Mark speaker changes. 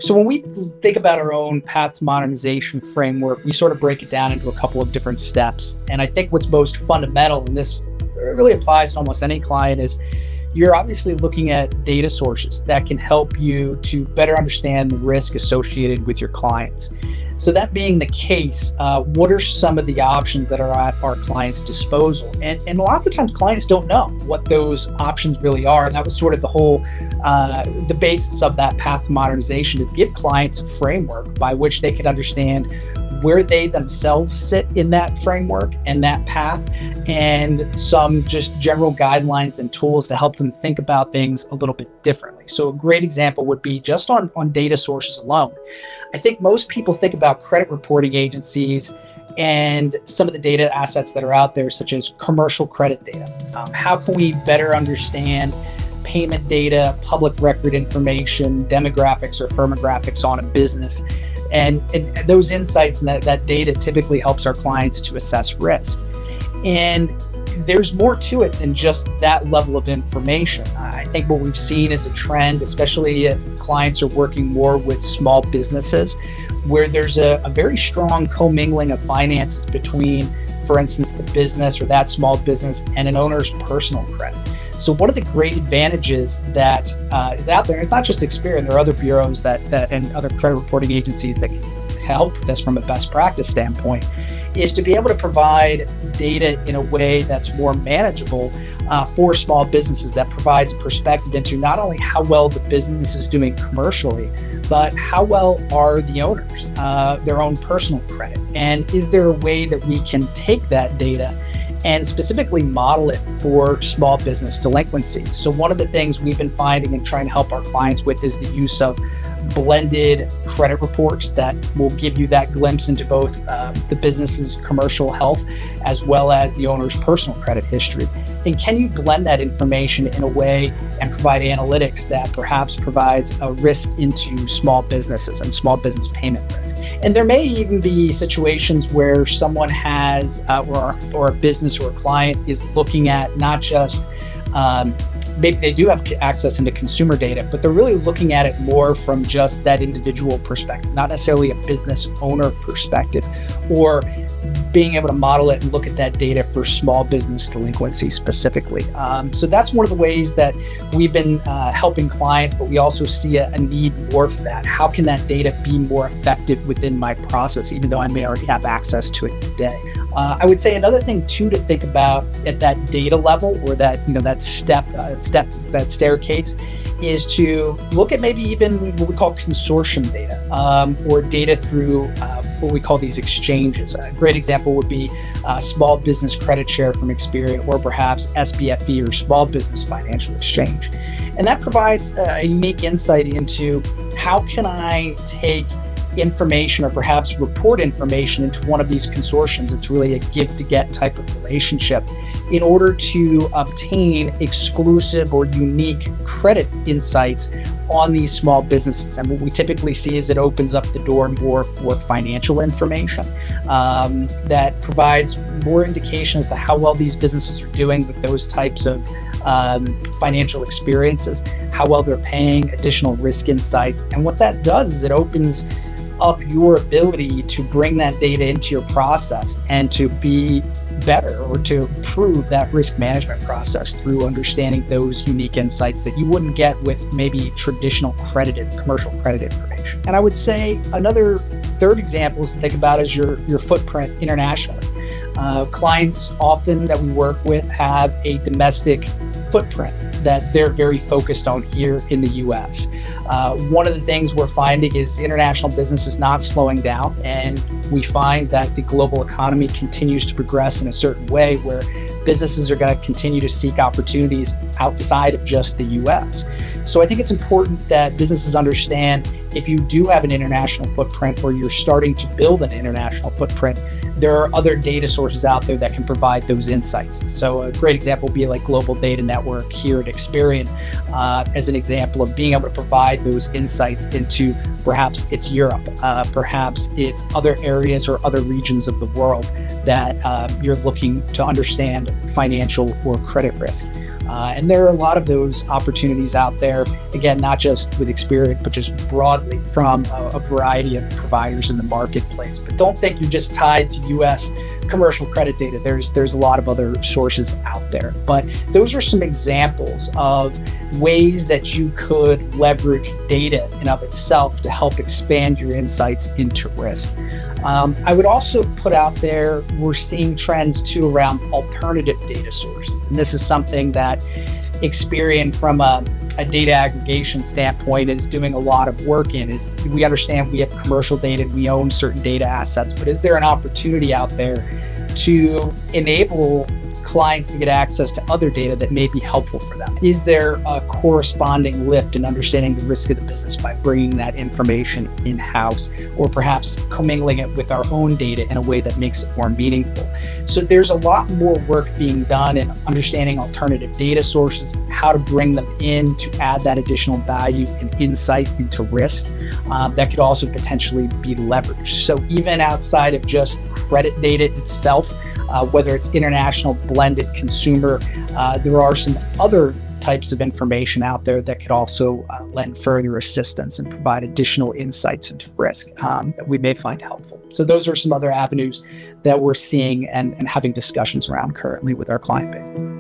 Speaker 1: So when we think about our own path to modernization framework, we sort of break it down into a couple of different steps. And I think what's most fundamental, and this really applies to almost any client, is you're obviously looking at data sources that can help you to better understand the risk associated with your clients. So that being the case, what are some of the options that are at our clients' disposal? And lots of times clients don't know what those options really are. And that was sort of the basis of that path to modernization, to give clients a framework by which they could understand where they themselves sit in that framework and that path, and some just general guidelines and tools to help them think about things a little bit differently. So a great example would be just on data sources alone. I think most people think about credit reporting agencies and some of the data assets that are out there, such as commercial credit data. How can we better understand payment data, public record information, demographics or firmographics on a business? And those insights and that data typically helps our clients to assess risk. And there's more to it than just that level of information. I think what we've seen is a trend, especially if clients are working more with small businesses, where there's a very strong commingling of finances between, for instance, the business or that small business and an owner's personal credit. So one of the great advantages that is out there, and it's not just Experian, there are other bureaus that and other credit reporting agencies that can help with this from a best practice standpoint, is to be able to provide data in a way that's more manageable for small businesses, that provides a perspective into not only how well the business is doing commercially, but how well are the owners, their own personal credit. And is there a way that we can take that data and specifically model it for small business delinquency? So one of the things we've been finding and trying to help our clients with is the use of blended credit reports that will give you that glimpse into both the business's commercial health as well as the owner's personal credit history. And can you blend that information in a way and provide analytics that perhaps provides a risk into small businesses and small business payment risk? And there may even be situations where someone has, or a business or a client is looking at not just, maybe they do have access into consumer data, but they're really looking at it more from just that individual perspective, not necessarily a business owner perspective, or being able to model it and look at that data for small business delinquency specifically. So that's one of the ways that we've been helping clients, but we also see a need more for that. How can that data be more effective within my process, even though I may already have access to it today? I would say another thing too to think about at that data level, or that that staircase, is to look at maybe even what we call consortium data, or data through what we call these exchanges. A great example would be Small Business Credit Share from Experian, or perhaps SBFE, or Small Business Financial Exchange. And that provides a unique insight into how can I take information or perhaps report information into one of these consortiums. It's really a give to get type of relationship in order to obtain exclusive or unique credit insights on these small businesses. And what we typically see is it opens up the door more for financial information that provides more indication as to how well these businesses are doing with those types of financial experiences, how well they're paying, additional risk insights. And what that does is it opens up your ability to bring that data into your process and to be better, or to improve that risk management process through understanding those unique insights that you wouldn't get with maybe traditional commercial credit information. And I would say another third example is to think about is your footprint internationally. Clients often that we work with have a domestic footprint that they're very focused on here in the US. One of the things we're finding is international business is not slowing down, and we find that the global economy continues to progress in a certain way where businesses are going to continue to seek opportunities outside of just the US. So I think it's important that businesses understand, if you do have an international footprint, or you're starting to build an international footprint, there are other data sources out there that can provide those insights. So a great example would be like Global Data Network here at Experian, as an example of being able to provide those insights into perhaps it's Europe, perhaps it's other areas or other regions of the world that you're looking to understand financial or credit risk. And there are a lot of those opportunities out there, again, not just with Experian, but just broadly from a variety of providers in the marketplace. But don't think you're just tied to US commercial credit data. There's a lot of other sources out there. But those are some examples of ways that you could leverage data in of itself to help expand your insights into risk. I would also put out there, we're seeing trends too around alternative data sources. And this is something that Experian from a data aggregation standpoint is doing a lot of work in. Is we understand we have commercial data, we own certain data assets, but is there an opportunity out there to enable clients to get access to other data that may be helpful for them? Is there a corresponding lift in understanding the risk of the business by bringing that information in-house, or perhaps commingling it with our own data in a way that makes it more meaningful? So there's a lot more work being done in understanding alternative data sources, how to bring them in to add that additional value and insight into risk that could also potentially be leveraged. So even outside of just credit data itself, whether it's international, blended, consumer, there are some other types of information out there that could also lend further assistance and provide additional insights into risk that we may find helpful. So those are some other avenues that we're seeing and having discussions around currently with our client base.